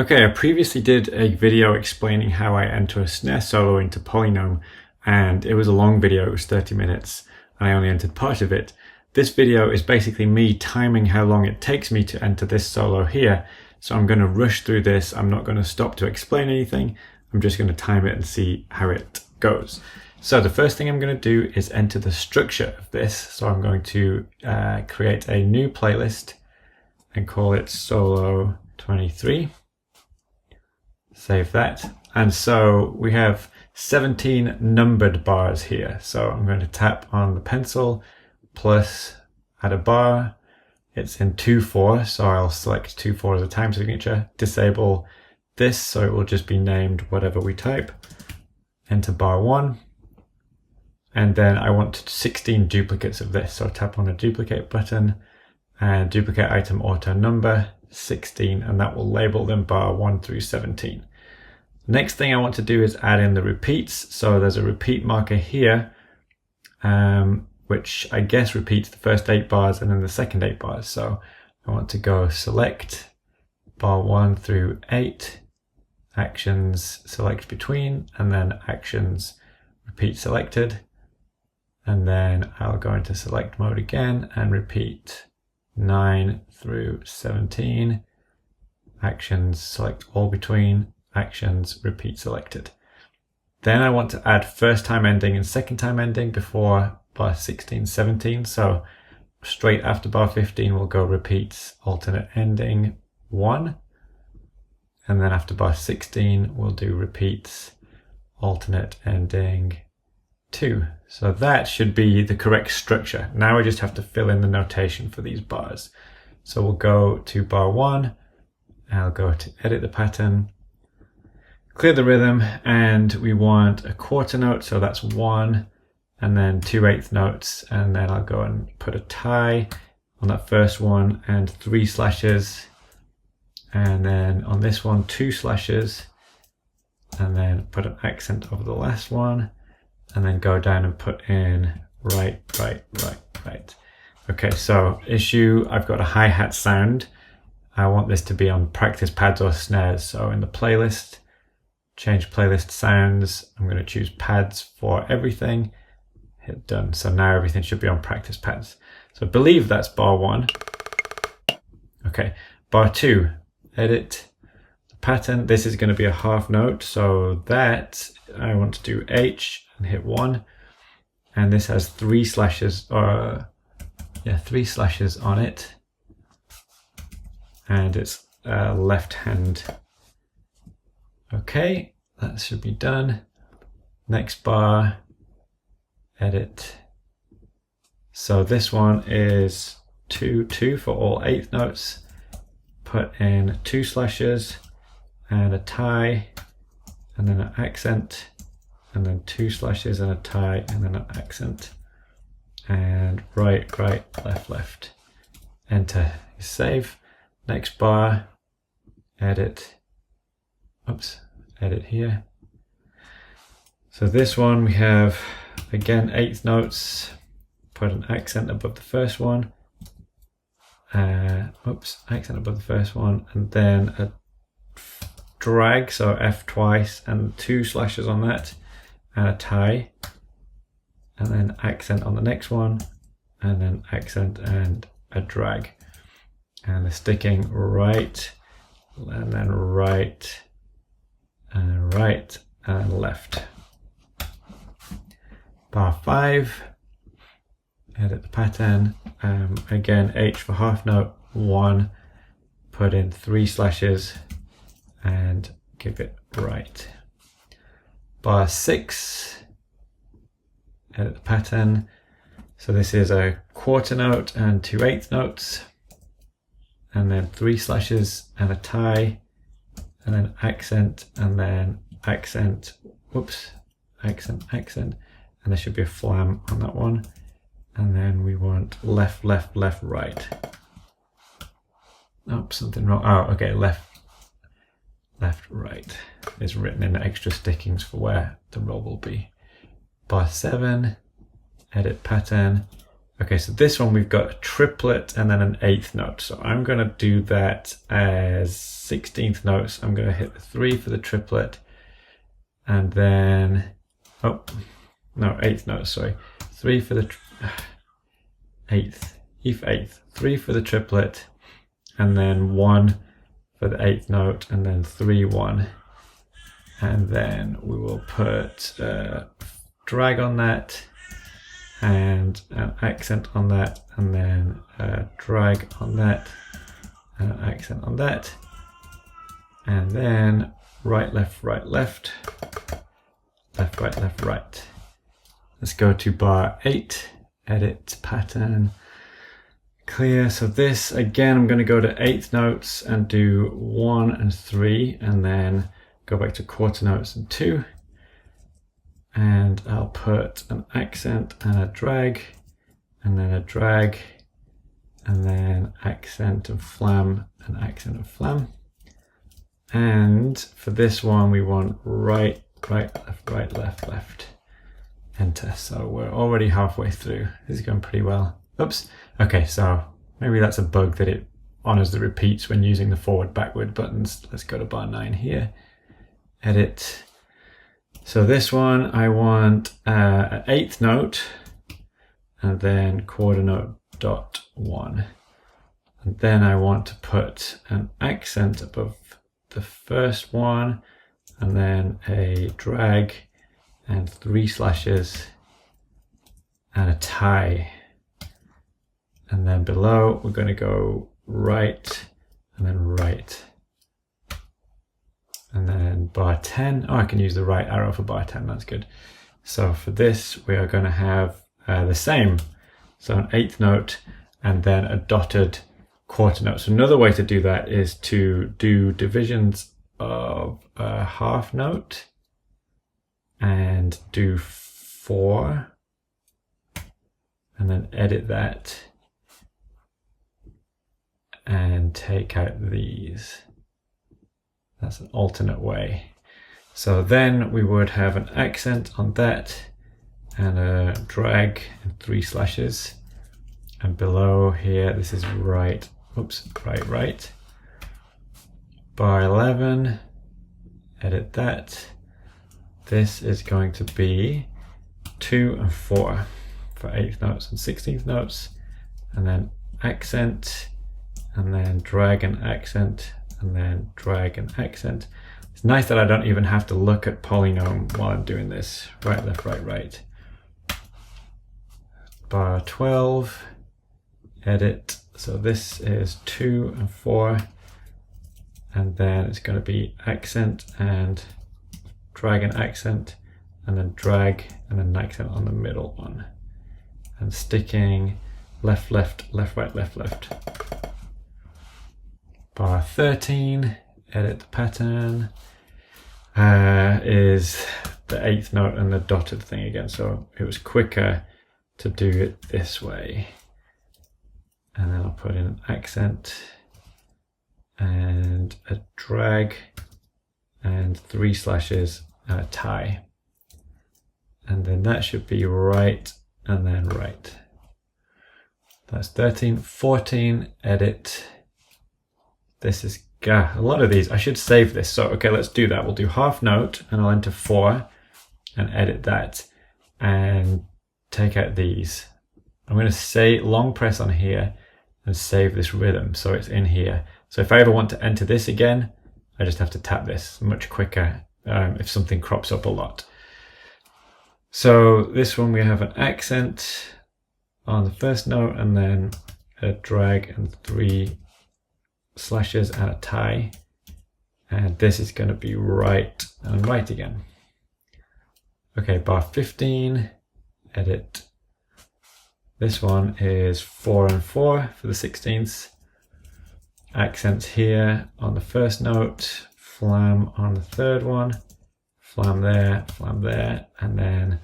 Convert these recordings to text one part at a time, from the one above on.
Okay, I previously did a video explaining how I enter a snare solo into Polynome, and it was a long video, it was 30 minutes, and I only entered part of it. This video is basically me timing how long it takes me to enter this solo here, so I'm going to rush through this. I'm not going to stop to explain anything, I'm just going to time it and see how it goes. So the first thing I'm going to do is enter the structure of this, so I'm going to create a new playlist and call it Solo 23. Save that. And so we have 17 numbered bars here. So I'm going to tap on the pencil, plus add a bar. It's in 2/4, so I'll select 2/4 as a time signature. Disable this, so it will just be named whatever we type. Enter bar 1. And then I want 16 duplicates of this. So tap on the duplicate button and duplicate item auto number 16, and that will label them bar 1 through 17. Next thing I want to do is add in the repeats. So there's a repeat marker here, which I guess repeats the first 8 bars and then the second 8 bars. So I want to go select bar 1 through 8, actions select between, and then actions repeat selected. And then I'll go into select mode again and repeat 9 through 17, actions select all between, actions repeat selected. Then I want to add first time ending and second time ending before bar 16, 17. So straight after bar 15 we'll go repeats alternate ending 1. And then after bar 16 we'll do repeats alternate ending 2. So that should be the correct structure. Now I just have to fill in the notation for these bars. So we'll go to bar 1, I'll go to edit the pattern, clear the rhythm, and we want a quarter note, so that's 1, and then 2/8 notes, and then I'll go and put a tie on that first one and 3 slashes, and then on this one 2 slashes, and then put an accent over the last one, and then go down and put in right. Okay, so issue, I've got a hi-hat sound. I want this to be on practice pads or snares. So in the playlist, change playlist sounds. I'm going to choose pads for everything. Hit done. So now everything should be on practice pads. So I believe that's bar 1. Okay, bar 2, edit the pattern. This is going to be a half note. So that I want to do H and hit 1. And this has 3 slashes, 3 slashes on it. And it's left hand. Okay, that should be done. Next bar, edit. So this one is 2/2 for all 8 notes. Put in 2 slashes and a tie, and then an accent, and then 2 slashes and a tie, and then an accent. And right, left. Enter, save. Next bar, edit. Edit here. So this one we have, again, 8 notes. Put an accent above the first one. Accent above the first one, and then a drag, so F twice, and 2 slashes on that, and a tie, and then accent on the next one, and then accent and a drag. And the sticking right, and then right, and right, and left. Bar 5, edit the pattern. Again, H for half note, 1, put in 3 slashes, and give it right. Bar 6, edit the pattern. So this is a quarter note and 2/8 notes, and then 3 slashes and a tie, and then accent, and then accent, accent, and there should be a flam on that one. And then we want left, right. Something wrong. Oh, okay, left, right is written in the extra stickings for where the roll will be. Bar 7, edit pattern. Okay, so this one we've got a triplet and then an 8th note. So I'm going to do that as 16th notes. I'm going to hit the 3 for the triplet, and then, oh, no, 8th note, sorry. 3 for the 8th, E for 8th, 3 for the triplet, and then 1 for the 8th note, and then 3, 1. And then we will put drag on that, and an accent on that, and then drag on that, and an accent on that, and then right, left, right, left, left, right, left, right. Let's go to bar 8, edit pattern, clear. So this, again, I'm going to go to 8th notes and do 1 and 3, and then go back to quarter notes and 2. And I'll put an accent and a drag, and then a drag, and then accent and flam, and accent and flam. And for this one, we want right, right, left, left. Enter. So we're already halfway through. This is going pretty well. Oops. Okay, so maybe that's a bug that it honors the repeats when using the forward, backward buttons. Let's go to bar 9 here. Edit. So this one, I want an 8th note, and then quarter note dot 1. And then I want to put an accent above the first one, and then a drag, and 3 slashes, and a tie. And then below, we're going to go right, and then right. And then bar 10, oh, I can use the right arrow for bar 10, that's good. So for this, we are going to have the same. So an 8th note, and then a dotted quarter note. So another way to do that is to do divisions of a half note, and do 4, and then edit that, and take out these. That's an alternate way. So then we would have an accent on that, and a drag and 3 slashes. And below here, this is right, oops, right, right. Bar 11, edit that. This is going to be 2 and 4 for 8th notes and 16th notes. And then accent, and then drag and accent, and then drag and accent. It's nice that I don't even have to look at polynome while I'm doing this. Right, left, right, right. Bar 12, edit. So this is 2 and 4, and then it's going to be accent and drag and accent, and then drag and then accent on the middle one. And sticking left, left, left, right, left, left. Bar 13, edit the pattern, is the 8th note and the dotted thing again. So it was quicker to do it this way. And then I'll put in an accent and a drag and 3 slashes and a tie. And then that should be right and then right. That's 13, 14, edit. This is a lot of these. I should save this. So, okay, let's do that. We'll do half note, and I'll enter 4 and edit that and take out these. I'm going to say long press on here and save this rhythm so it's in here. So if I ever want to enter this again, I just have to tap this much quicker if something crops up a lot. So this one, we have an accent on the first note, and then a drag and 3 slashes and a tie, and this is going to be right and right again. Okay, bar 15, edit. This one is 4 and 4 for the 16ths. Accents here on the first note, flam on the third one, flam there, and then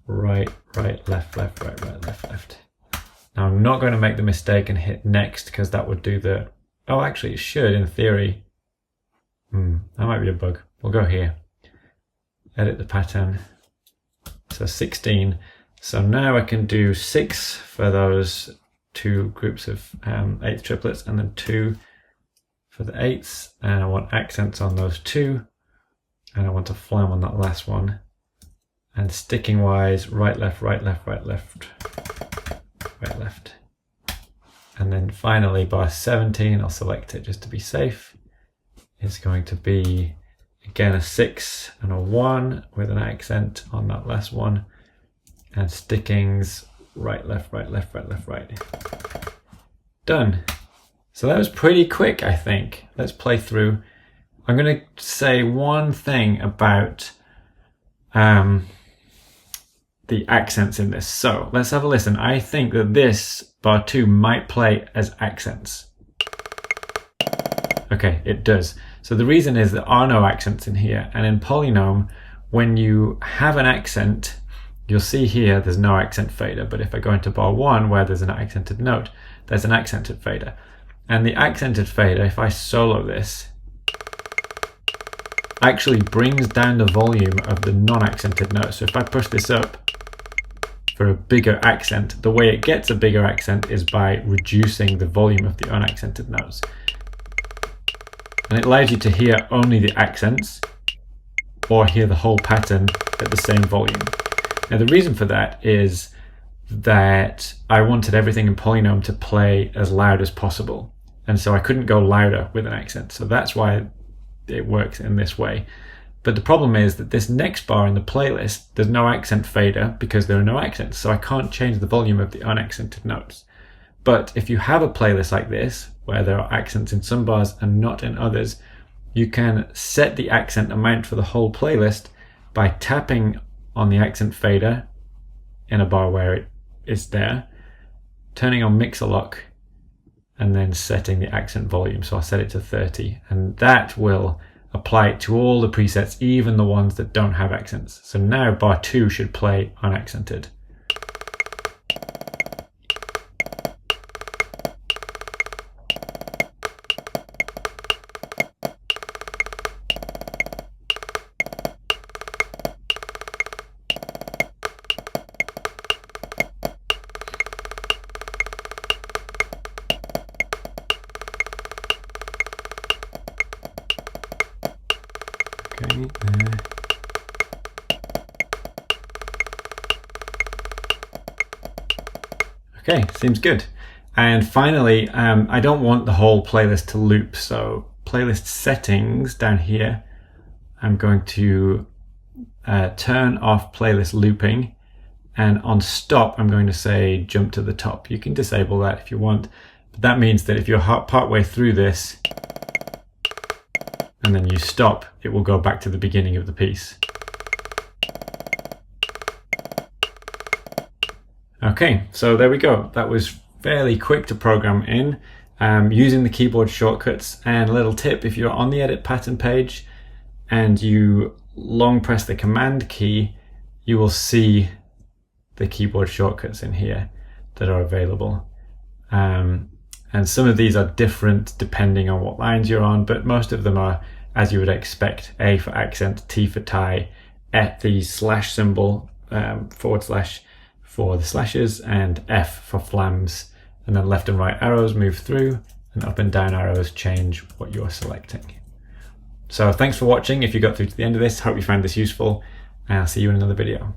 right, right, left, left, right, right, left, left. Now I'm not going to make the mistake and hit next, because that would do the, oh, actually it should in theory. That might be a bug. We'll go here. Edit the pattern. So 16. So now I can do 6 for those 2 groups of 8th triplets, and then 2 for the 8ths, and I want accents on those 2, and I want a flam on that last one. And sticking wise, right, left, right, left, right, left, right, left. And then finally bar 17, I'll select it just to be safe. It's going to be again a 6 and a 1 with an accent on that last one. And stickings, right, left, right, left, right, left, right. Done. So that was pretty quick, I think. Let's play through. I'm going to say one thing about the accents in this. So let's have a listen. I think that this bar 2 might play as accents. Okay, it does. So the reason is there are no accents in here. And in Polynome, when you have an accent, you'll see here there's no accent fader. But if I go into bar 1 where there's an accented note, there's an accented fader. And the accented fader, if I solo this, actually brings down the volume of the non-accented note. So if I push this up for a bigger accent, the way it gets a bigger accent is by reducing the volume of the unaccented notes. And it allows you to hear only the accents or hear the whole pattern at the same volume. Now the reason for that is that I wanted everything in Polynome to play as loud as possible. And so I couldn't go louder with an accent. So that's why it works in this way. But the problem is that this next bar in the playlist, there's no accent fader because there are no accents. So I can't change the volume of the unaccented notes. But if you have a playlist like this, where there are accents in some bars and not in others, you can set the accent amount for the whole playlist by tapping on the accent fader in a bar where it is there, turning on mixer lock, and then setting the accent volume. So I'll set it to 30, and that will apply it to all the presets, even the ones that don't have accents. So now bar 2 should play unaccented. Okay, seems good. And finally, I don't want the whole playlist to loop. So playlist settings down here, I'm going to turn off playlist looping. And on stop, I'm going to say jump to the top. You can disable that if you want. But that means that if you're partway through this and then you stop, it will go back to the beginning of the piece. Okay, so there we go. That was fairly quick to program in using the keyboard shortcuts. And a little tip, if you're on the edit pattern page and you long press the command key, you will see the keyboard shortcuts in here that are available. And some of these are different depending on what lines you're on, but most of them are as you would expect. A for accent, T for tie, the slash symbol, forward slash for the slashes, and F for flams. And then left and right arrows move through, and up and down arrows change what you're selecting. So thanks for watching. If you got through to the end of this, hope you found this useful, and I'll see you in another video.